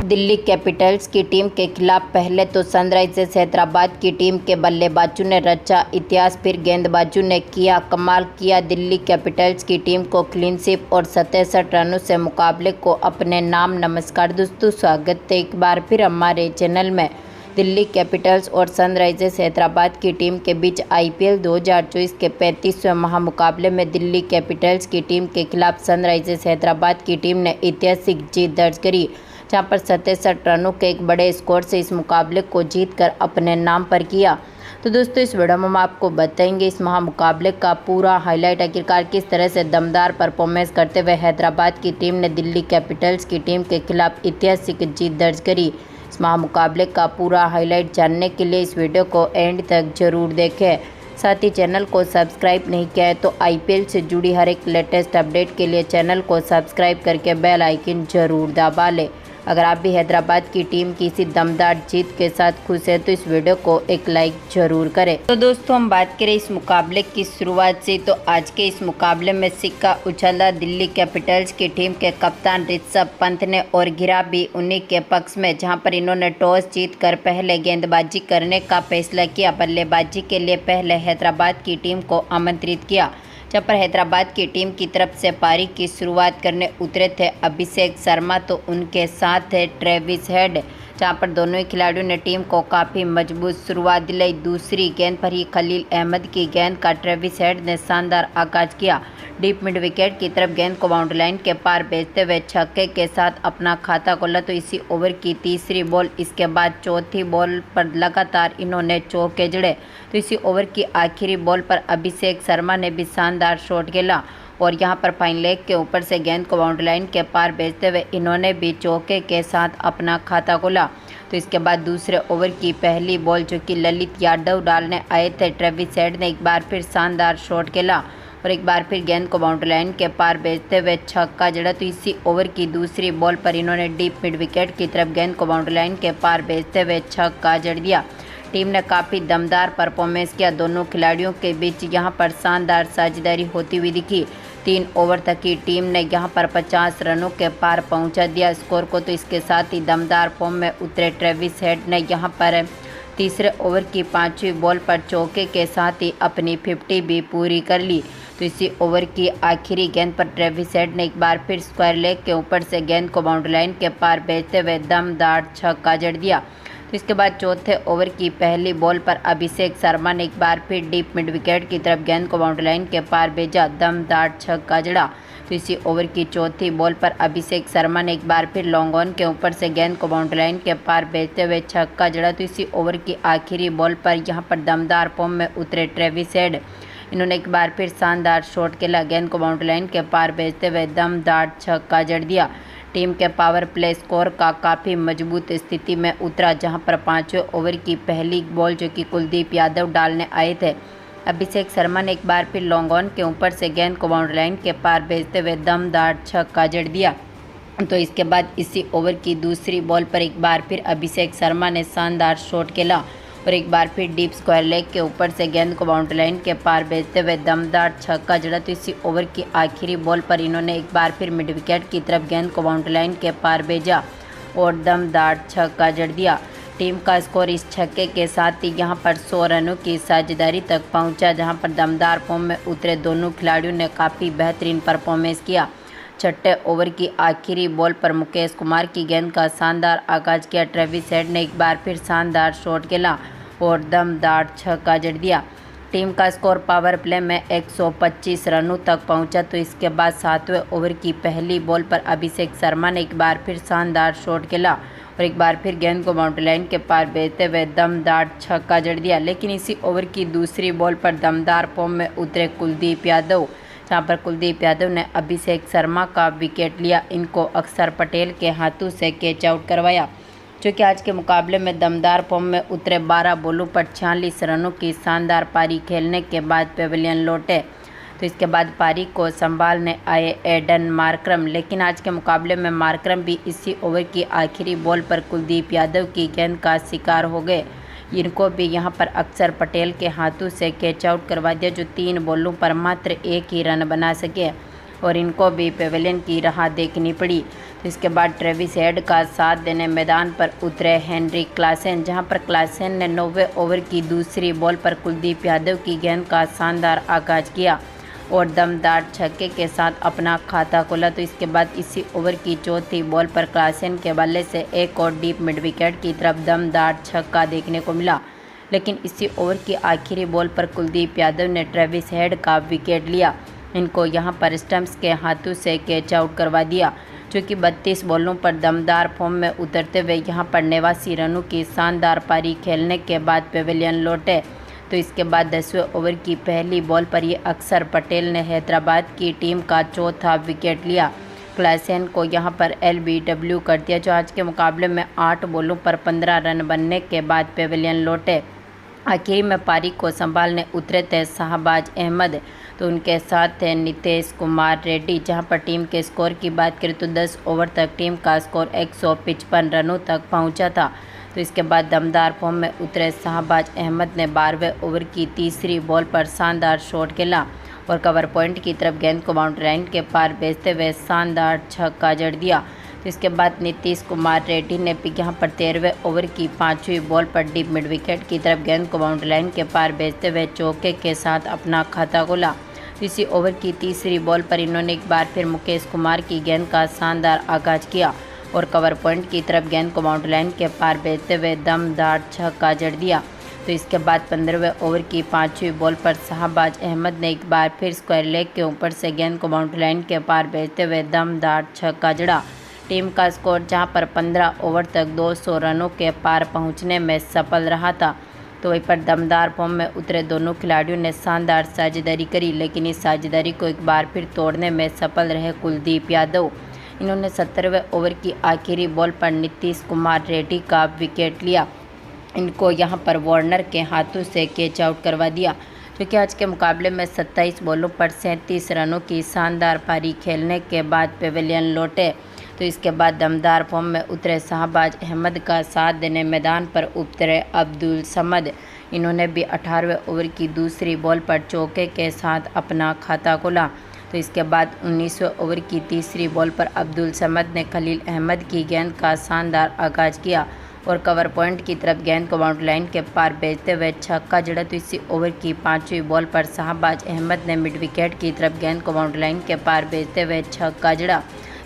Delhi Capitals की team के खिलाफ पहले तो सनराइजर्स हैदराबाद की टीम के बल्लेबाजों ने रचा इतिहास, फिर गेंदबाजों ने किया कमाल। किया दिल्ली कैपिटल्स की टीम को क्लीन स्वीप और 67 रनों से मुकाबले को अपने नाम। नमस्कार दोस्तों, स्वागत है एक बार फिर हमारे चैनल में। दिल्ली कैपिटल्स और सनराइजर्स हैदराबाद की टीम के बीच आईपीएल 2024 के 35वें महामुकाबले में दिल्ली कैपिटल्स की टीम के खिलाफ सनराइजर्स हैदराबाद की टीम ने ऐतिहासिक जीत दर्ज करी, जहां पर 67 रनों के एक बड़े स्कोर से इस मुकाबले को जीतकर अपने नाम पर किया। तो दोस्तों, इस वीडियो में हम आपको बताएंगे इस महामुकाबले का पूरा हाईलाइट, आखिरकार किस तरह से दमदार परफॉर्मेंस करते हुए हैदराबाद की टीम ने दिल्ली कैपिटल्स की टीम के खिलाफ ऐतिहासिक जीत दर्ज करी। इस महामुकाबले का पूरा हाईलाइट जानने के लिए इस वीडियो को एंड तक जरूर देखें। साथ ही चैनल को सब्सक्राइब नहीं किया है तो आईपीएल से जुड़ी हर एक लेटेस्ट अपडेट के लिए चैनल को सब्सक्राइब करके बेल आइकन जरूर दबा लें। अगर आप भी हैदराबाद की टीम की इसी दमदार जीत के साथ खुश हैं तो इस वीडियो को एक लाइक जरूर करें। तो दोस्तों, हम बात करें इस मुकाबले की शुरुआत से, तो आज के इस मुकाबले में सिक्का उछला दिल्ली कैपिटल्स की टीम के कप्तान ऋषभ पंत ने और गिरा भी उन्हीं के पक्ष में, जहां पर इन्होंने टॉस जीतकर पहले गेंदबाजी करने का फैसला किया। बल्लेबाजी के लिए पहले हैदराबाद की टीम को आमंत्रित किया, जहाँ पर हैदराबाद की टीम की तरफ से पारी की शुरुआत करने उतरे थे अभिषेक शर्मा, तो उनके साथ है ट्रेविस हेड, जहाँ पर दोनों ही खिलाड़ियों ने टीम को काफ़ी मजबूत शुरुआत दिलाई। दूसरी गेंद पर ही खलील अहमद की गेंद का ट्रेविस हेड ने शानदार आगाज किया। डीप मिड विकेट की तरफ गेंद को बाउंड्री लाइन के पार भेजते हुए छक्के के साथ अपना खाता खोला। तो इसी ओवर की तीसरी बॉल, इसके बाद चौथी बॉल पर लगातार इन्होंने चौके जड़े। तो इसी ओवर की आखिरी बॉल पर अभिषेक शर्मा ने भी शानदार शॉट खेला और यहां पर फाइन लेग के ऊपर से गेंद को बाउंड्री लाइन के पार भेजते हुए इन्होंने भी चौके के साथ अपना खाता खोला। तो इसके बाद दूसरे ओवर की पहली बॉल, जो कि ललित यादव डालने आए थे, ट्रेविस हेड ने एक बार फिर शानदार शॉट खेला और एक बार फिर गेंद को बाउंड्री लाइन के पार भेजते हुए छक्का जड़ा। तो इसी ओवर की दूसरी बॉल पर इन्होंने डीप मिड विकेट की तरफ गेंद को बाउंड्री लाइन के पार भेजते हुए छक्का जड़ दिया। टीम ने काफ़ी दमदार परफॉर्मेंस किया। दोनों खिलाड़ियों के बीच यहां पर शानदार साझेदारी होती हुई दिखी। 3 ओवर तक की टीम ने यहां पर 50 रनों के पार पहुंचा दिया स्कोर को। तो इसके साथ ही दमदार फॉर्म में उतरे ट्रेविस हेड ने यहां पर तीसरे ओवर की 5वीं बॉल पर चौके के साथ ही अपनी 50 भी पूरी कर ली। तो इसी ओवर की आखिरी गेंद पर ट्रेविस हेड ने एक बार फिर स्क्वायर लेग के ऊपर से गेंद को बाउंड्री लाइन के पार भेजते हुए दमदार छक्का जड़ दिया। तो इसके बाद चौथे ओवर की पहली बॉल पर अभिषेक शर्मा ने एक बार फिर डीप मिड विकेट की तरफ गेंद को बाउंड्री लाइन के पार भेजा, दमदार छक्का जड़ा। तो इसी ओवर की चौथी बॉल पर अभिषेक शर्मा ने एक बार फिर लॉन्ग ऑन के ऊपर से गेंद को बाउंड्री लाइन के पार भेजते हुए छक्का जड़ा। तो इसी ओवर की आखिरी बॉल पर यहां पर दमदार फॉर्म में उतरे ट्रेविस हेड, इन्होंने एक बार फिर शानदार शॉट खेला, गेंद को बाउंड्री लाइन के पार भेजते हुए दमदार छक्का जड़ दिया। टीम के पावर प्ले स्कोर का काफ़ी मजबूत स्थिति में उतरा, जहां पर 5वें ओवर की पहली बॉल, जो कि कुलदीप यादव डालने आए थे, अभिषेक शर्मा ने एक बार फिर लॉन्ग ऑन के ऊपर से गेंद को बाउंड्री लाइन के पार भेजते हुए दमदार छक्का जड़ दिया। तो इसके बाद इसी ओवर की दूसरी बॉल पर एक बार फिर अभिषेक शर्मा ने शानदार शॉट खेला और एक बार फिर डीप स्क्वायर लेग के ऊपर से गेंद को बाउंड्री लाइन के पार भेजते हुए दमदार छक्का जड़ा। तो इसी ओवर की आखिरी बॉल पर इन्होंने एक बार फिर मिड विकेट की तरफ गेंद को बाउंड्री लाइन के पार भेजा और दमदार छक्का जड़ दिया। टीम का स्कोर इस छक्के के साथ ही यहां पर 100 रनों की साझेदारी तक पहुंचा, जहां पर दमदार फॉर्म में उतरे दोनों खिलाड़ियों ने काफ़ी बेहतरीन परफॉर्मेंस किया। छठे ओवर की आखिरी बॉल पर मुकेश कुमार की गेंद का शानदार आगाज किया। ट्रेविस हेड ने एक बार फिर शानदार शॉट खेला और दमदार छक्का जड़ दिया। टीम का स्कोर पावर प्ले में 125 रनों तक पहुंचा। तो इसके बाद 7वें ओवर की पहली बॉल पर अभिषेक शर्मा ने एक बार फिर शानदार शॉट खेला और एक बार फिर गेंद को बाउंड्री लाइन के पार भेजते हुए दमदार छक्का जड़ दिया। लेकिन इसी ओवर की दूसरी बॉल पर दमदार फॉर्म में उतरे कुलदीप यादव, जहां पर कुलदीप यादव ने अभिषेक शर्मा का विकेट लिया, इनको अक्षर पटेल के हाथों से कैच आउट करवाया, जो कि आज के मुकाबले में दमदार फॉर्म में उतरे। 12 बॉलों पर 46 रनों की शानदार पारी खेलने के बाद पेविलियन लौटे। तो इसके बाद पारी को संभालने आए एडन मार्करम, लेकिन आज के मुकाबले में मार्करम भी इसी ओवर की आखिरी बॉल पर कुलदीप यादव की गेंद का शिकार हो गए। इनको भी यहां पर अक्षर पटेल के हाथों से कैच आउट करवा दिया, जो 3 बॉलों पर मात्र 1 ही रन बना सके और इनको भी पेविलियन की राह देखनी पड़ी। तो इसके बाद ट्रेविस हेड का साथ देने मैदान पर उतरे हेनरिक क्लासेन, जहां पर क्लासेन ने 9वें ओवर की दूसरी बॉल पर कुलदीप यादव की गेंद का शानदार आगाज किया और दमदार छक्के के साथ अपना खाता खोला। तो इसके बाद इसी ओवर की चौथी बॉल पर क्लासेन के बल्ले से एक और डीप मिड विकेट की तरफ दमदार छक्का देखने को मिला, लेकिन इसी ओवर की आखिरी बॉल पर कुलदीप यादव ने ट्रेविस हेड का विकेट लिया। इनको यहां पर स्टंप्स के हाथों से कैच आउट करवा दिया, जो कि 32 बॉलों पर दमदार फॉर्म में उतरते हुए यहां पर 89 रनों की शानदार पारी खेलने के बाद पेविलियन लौटे। तो इसके बाद 10वें ओवर की पहली बॉल पर ये अक्षर पटेल ने हैदराबाद की टीम का चौथा विकेट लिया। क्लासेन को यहां पर LBW कर दिया, जो आज के मुकाबले में 8 बॉलों पर 15 रन बनने के बाद पेविलियन लौटे। आखिर में पारी को संभालने उतरे थे शाहबाज अहमद, तो उनके साथ थे नीतीश कुमार रेड्डी। जहां पर टीम के स्कोर की बात करें तो 10 ओवर तक टीम का स्कोर 155 रनों तक पहुंचा था। तो इसके बाद दमदार फॉर्म में उतरे शाहबाज अहमद ने 12वें ओवर की तीसरी बॉल पर शानदार शॉट खेला और कवर पॉइंट की तरफ गेंद को बाउंड्री लाइन के पार भेजते हुए शानदार छक्का जड़ दिया। तो इसके बाद नीतीश कुमार रेड्डी ने भी यहाँ पर 13वें ओवर की 5वीं बॉल पर डीप मिड विकेट की तरफ गेंद को बाउंड्री लाइन के पार भेजते हुए चौके के साथ अपना खाता खोला। इसी ओवर की तीसरी बॉल पर इन्होंने एक बार फिर मुकेश कुमार की गेंद का शानदार आगाज किया और कवर पॉइंट की तरफ गेंद को बाउंड्री लाइन के पार भेजते हुए दमदार छक्का जड़ दिया। तो इसके बाद 15वें ओवर की 5वीं बॉल पर शाहबाज अहमद ने एक बार फिर स्क्वायर लेग के ऊपर से गेंद को बाउंड्री लाइन के पार भेजते हुए दमदार छक्का जड़ा। टीम का स्कोर जहां पर 15 ओवर तक 200 रनों के पार पहुंचने में सफल रहा था। तो वहीं पर दमदार फॉर्म में उतरे दोनों खिलाड़ियों ने शानदार साझेदारी करी, लेकिन इस साझेदारी को एक बार फिर तोड़ने में सफल रहे कुलदीप यादव। इन्होंने 17वें ओवर की आखिरी बॉल पर नीतीश कुमार रेड्डी का विकेट लिया। इनको यहां पर वार्नर के हाथों से कैच आउट करवा दिया, क्योंकि आज के मुकाबले में 27 बॉलों पर 37 रनों की शानदार पारी खेलने के बाद पेविलियन लौटे। तो इसके बाद दमदार फॉर्म में उतरे शाहबाज अहमद का साथ देने मैदान पर उतरे अब्दुल समद। इन्होंने भी 18वें ओवर की दूसरी बॉल पर चौके के साथ अपना खाता खोला। तो इसके बाद 19वें ओवर की तीसरी बॉल पर अब्दुल समद ने खलील अहमद की गेंद का शानदार आगाज किया और कवर पॉइंट की तरफ गेंद को बाउंड्री लाइन के पार भेजते हुए छक्का जड़ा। तो इसी ओवर की 5वीं बॉल पर शाहबाज अहमद ने मिड विकेट की तरफ गेंद को बाउंड्री लाइन के पार भेजते हुए छक्का जड़ा।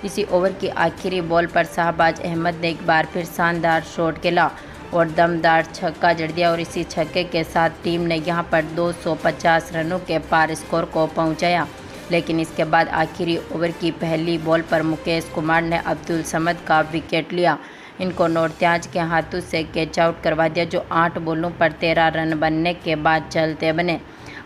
इसी ओवर की आखिरी बॉल पर शाहबाज अहमद ने एक बार फिर शानदार शॉट खेला और दमदार छक्का जड़ दिया और इसी छक्के के साथ टीम ने यहां पर 250 रनों के पार स्कोर को पहुंचाया। लेकिन इसके बाद आखिरी ओवर की पहली बॉल पर मुकेश कुमार ने अब्दुल समद का विकेट लिया। इनको नौरत्याज के हाथों से कैच आउट करवा दिया, जो 8 बॉलों पर 13 रन बनने के बाद चलते बने।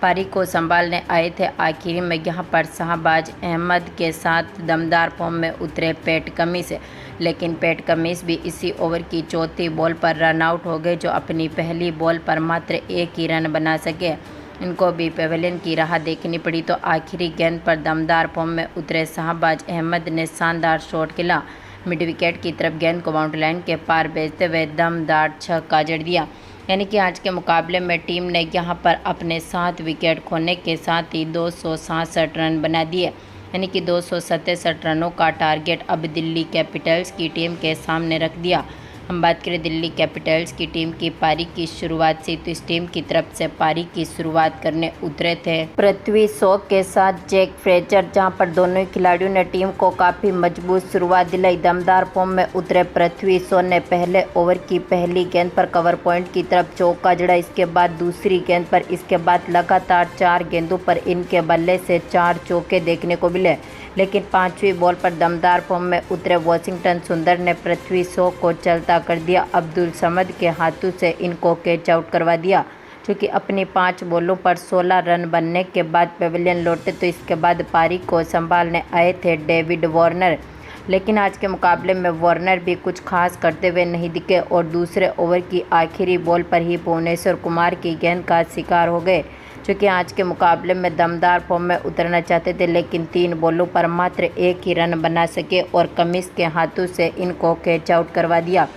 पारी को संभालने आए थे आखिरी में यहां पर शाहबाज अहमद के साथ दमदार फॉर्म में उतरे पैट कमिंस, लेकिन पैट कमिंस भी इसी ओवर की चौथी बॉल पर रन आउट हो गए, जो अपनी पहली बॉल पर मात्र 1 ही रन बना सके। इनको भी पेविलियन की राह देखनी पड़ी। तो आखिरी गेंद पर दमदार फॉर्म में उतरे शाहबाज अहमद ने शानदार शॉट खेला, मिड विकेट की तरफ गेंद को बाउंड्री लाइन के पार भेजते हुए दमदार छक्का जड़ दिया। यानी कि आज के मुकाबले में टीम ने यहां पर अपने 7 विकेट खोने के साथ ही 267 रन बना दिए। यानी कि 267 रनों का टारगेट अब दिल्ली कैपिटल्स की टीम के सामने रख दिया। हम बात करें दिल्ली कैपिटल्स की टीम की पारी की शुरुआत से, तो इस टीम की तरफ से पारी की शुरुआत करने उतरे थे पृथ्वी शॉ के साथ जैक फ्रेजर, जहां पर दोनों ही खिलाड़ियों ने टीम को काफ़ी मजबूत शुरुआत दिलाई। दमदार फॉर्म में उतरे पृथ्वी शॉ ने पहले ओवर की पहली गेंद पर कवर पॉइंट की तरफ चौका जड़ा, इसके बाद दूसरी गेंद पर, इसके बाद लगातार 4 गेंदों पर इनके बल्ले से 4 चौके देखने को मिले। लेकिन 5वीं बॉल पर दमदार फॉर्म में उतरे वॉशिंगटन सुंदर ने पृथ्वी शॉ को चलता कर दिया। अब्दुल समद के हाथों से इनको कैच आउट करवा दिया, क्योंकि अपनी 5 बॉलों पर 16 रन बनने के बाद पेविलियन लौटे। तो इसके बाद पारी को संभालने आए थे डेविड वार्नर, लेकिन आज के मुकाबले में वार्नर भी कुछ खास करते हुए नहीं दिखे और दूसरे ओवर की आखिरी बॉल पर ही भुवनेश्वर कुमार की गेंद का शिकार हो गए, क्योंकि आज के मुकाबले में दमदार फॉर्म में उतरना चाहते थे, लेकिन 3 बॉलों पर मात्र 1 ही रन बना सके और कमिंस के हाथों से इनको कैच आउट करवा दिया।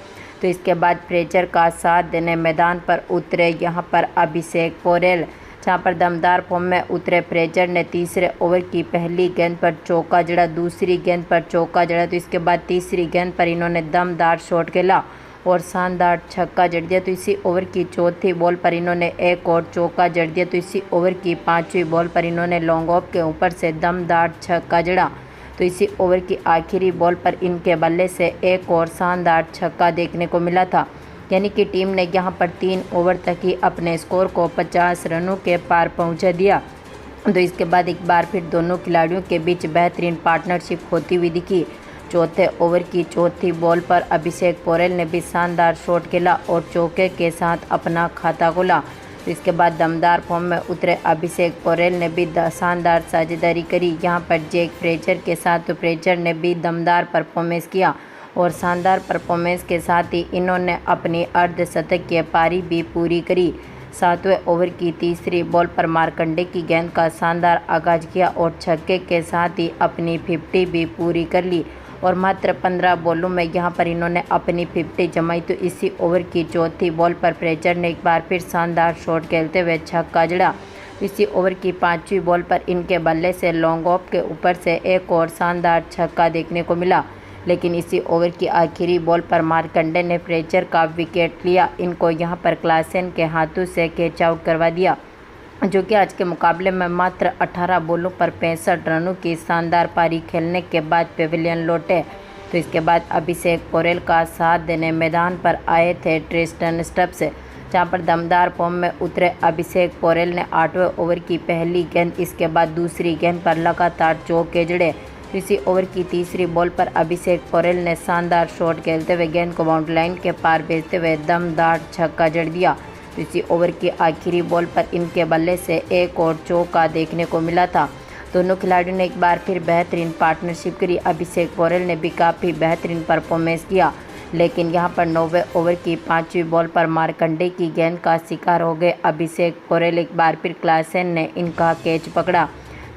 तो इसके बाद फ्रेजर का साथ देने मैदान पर उतरे यहाँ पर अभिषेक पोरेल। जहां पर दमदार फॉर्म में उतरे फ्रेजर ने तीसरे ओवर की पहली गेंद पर चौका जड़ा, दूसरी गेंद पर चौका जड़ा तो इसके बाद तीसरी गेंद पर इन्होंने दमदार शॉट खेला और शानदार छक्का जड़ दिया। तो इसी ओवर की चौथी बॉल पर इन्होंने एक और चौका जड़ दिया। तो इसी ओवर की पांचवी बॉल पर इन्होंने लॉन्ग ऑफ के ऊपर से दमदार छक्का जड़ा। तो इसी ओवर की आखिरी बॉल पर इनके बल्ले से एक और शानदार छक्का देखने को मिला था, यानी कि टीम ने यहां पर 3 ओवर तक ही अपने स्कोर को 50 रनों के पार पहुंचा दिया। तो इसके बाद एक बार फिर दोनों खिलाड़ियों के बीच बेहतरीन पार्टनरशिप होती हुई दिखी। चौथे ओवर की चौथी बॉल पर अभिषेक पोरेल ने भी शानदार शॉट खेला और चौके के साथ अपना खाता खोला। तो इसके बाद दमदार फॉर्म में उतरे अभिषेक पोरेल ने भी शानदार साझेदारी करी यहाँ पर जैक फ्रेजर के साथ। तो फ्रेजर ने भी दमदार परफॉर्मेंस किया और शानदार परफॉर्मेंस के साथ ही इन्होंने अपनी अर्धशतकीय पारी भी पूरी करी। 7वें ओवर की तीसरी बॉल पर मार्कंडे की गेंद का शानदार आगाज किया और छक्के के साथ ही अपनी 50 भी पूरी कर ली और मात्र 15 बॉलों में यहां पर इन्होंने अपनी 50 जमाई। तो इसी ओवर की चौथी बॉल पर फ्रेजर ने एक बार फिर शानदार शॉट खेलते हुए छक्का जड़ा। इसी ओवर की पांचवी बॉल पर इनके बल्ले से लॉन्ग ऑफ के ऊपर से एक और शानदार छक्का देखने को मिला, लेकिन इसी ओवर की आखिरी बॉल पर मार्कंडे ने फ्रेजर का विकेट लिया। इनको यहां पर क्लासेन के हाथों से कैच आउट करवा दिया, जो कि आज के मुकाबले में मात्र 18 बॉलों पर 65 रनों की शानदार पारी खेलने के बाद पेविलियन लौटे। तो इसके बाद अभिषेक पोरेल का साथ देने मैदान पर आए थे ट्रिस्टन स्टब्स, जहां पर दमदार फॉर्म में उतरे अभिषेक पोरेल ने 8वें ओवर की पहली गेंद, इसके बाद दूसरी गेंद पर लगातार चौके जड़े। इसी ओवर की तीसरी बॉल पर अभिषेक पोरेल ने शानदार शॉट खेलते हुए गेंद को बाउंड्री लाइन के पार भेजते हुए दमदार छक्का जड़ दिया। तो इसी ओवर की आखिरी बॉल पर इनके बल्ले से एक और चौका देखने को मिला था। दोनों खिलाड़ियों ने एक बार फिर बेहतरीन पार्टनरशिप करी। अभिषेक पोरेल ने भी काफ़ी बेहतरीन परफॉर्मेंस किया, लेकिन यहां पर 9वें ओवर की 5वीं बॉल पर मार्कंडे की गेंद का शिकार हो गए अभिषेक पोरेल। एक बार फिर क्लासेन ने इनका कैच पकड़ा,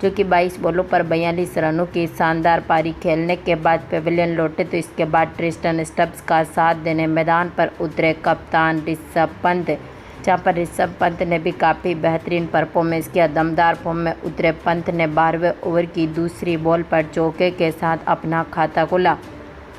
जो कि 22 बॉलों पर 42 रनों की शानदार पारी खेलने के बाद पेविलियन लौटे। तो इसके बाद ट्रिस्टन स्टब्स का साथ देने मैदान पर उतरे कप्तान ऋषभ पंत, जहां पर ऋषभ पंत ने भी काफ़ी बेहतरीन परफॉर्मेंस किया। दमदार फॉर्म में उतरे पंत ने 12वें ओवर की दूसरी बॉल पर चौके के साथ अपना खाता खोला।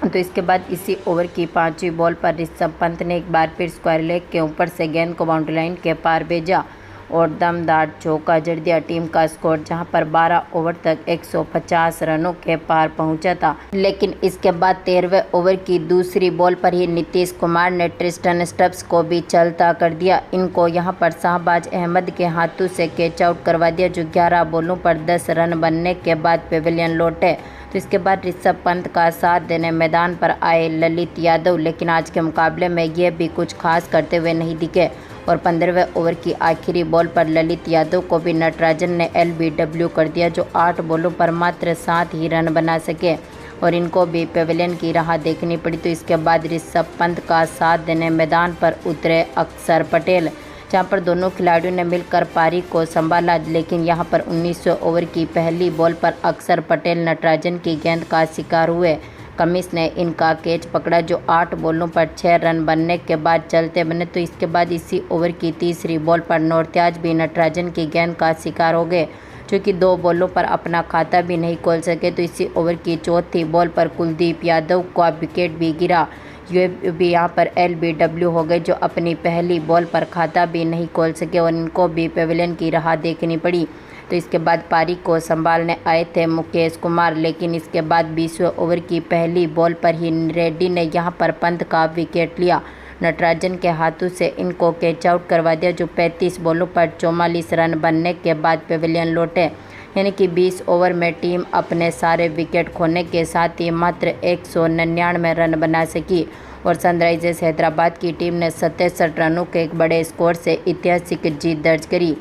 तो इसके बाद इसी ओवर की 5वीं बॉल पर ऋषभ पंत ने एक बार फिर स्क्वायर लेग के ऊपर से गेंद को बाउंड्री लाइन के पार भेजा और दमदार चौका जड़ दिया। टीम का स्कोर जहां पर 12 ओवर तक 150 रनों के पार पहुंचा था, लेकिन इसके बाद 13वें ओवर की दूसरी बॉल पर ही नीतीश कुमार ने ट्रिस्टन स्टब्स को भी चलता कर दिया। इनको यहां पर शाहबाज अहमद के हाथों से कैच आउट करवा दिया, जो 11 बॉलों पर 10 रन बनने के बाद पेविलियन लौटे। तो इसके बाद ऋषभ पंत का साथ देने मैदान पर आए ललित यादव, लेकिन आज के मुकाबले में ये भी कुछ खास करते हुए नहीं दिखे और 15वें ओवर की आखिरी बॉल पर ललित यादव को भी नटराजन ने LBW कर दिया, जो 8 बॉलों पर मात्र 7 ही रन बना सके और इनको भी पेविलियन की राह देखनी पड़ी। तो इसके बाद ऋषभ पंत का साथ देने मैदान पर उतरे अक्षर पटेल, जहां पर दोनों खिलाड़ियों ने मिलकर पारी को संभाला, लेकिन यहां पर 19वें ओवर की पहली बॉल पर अक्षर पटेल नटराजन की गेंद का शिकार हुए। कमिंस ने इनका कैच पकड़ा, जो 8 बॉलों पर 6 रन बनने के बाद चलते बने। तो इसके बाद इसी ओवर की तीसरी बॉल पर नौरत्याज भी नटराजन की गेंद का शिकार हो गए, जो कि 2 बॉलों पर अपना खाता भी नहीं खोल सके। तो इसी ओवर की चौथी बॉल पर कुलदीप यादव का विकेट भी गिरा, ये भी यहाँ पर LBW हो गए, जो अपनी पहली बॉल पर खाता भी नहीं खोल सके और इनको भी पेविलियन की राह देखनी पड़ी। तो इसके बाद पारी को संभालने आए थे मुकेश कुमार, लेकिन इसके बाद 20वें ओवर की पहली बॉल पर ही रेड्डी ने यहां पर पंत का विकेट लिया। नटराजन के हाथों से इनको कैच आउट करवा दिया, जो 35 बॉलों पर 44 रन बनने के बाद पेविलियन लौटे। यानी कि 20 ओवर में टीम अपने सारे विकेट खोने के साथ ही मात्र 199 रन बना सकी और सनराइजर्स हैदराबाद की टीम ने 67 रनों के एक बड़े स्कोर से ऐतिहासिक जीत दर्ज करी।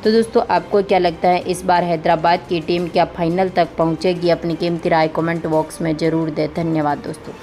तो दोस्तों, आपको क्या लगता है, इस बार हैदराबाद की टीम क्या फाइनल तक पहुंचेगी? अपनी कीमती राय कमेंट बॉक्स में ज़रूर दें। धन्यवाद दोस्तों।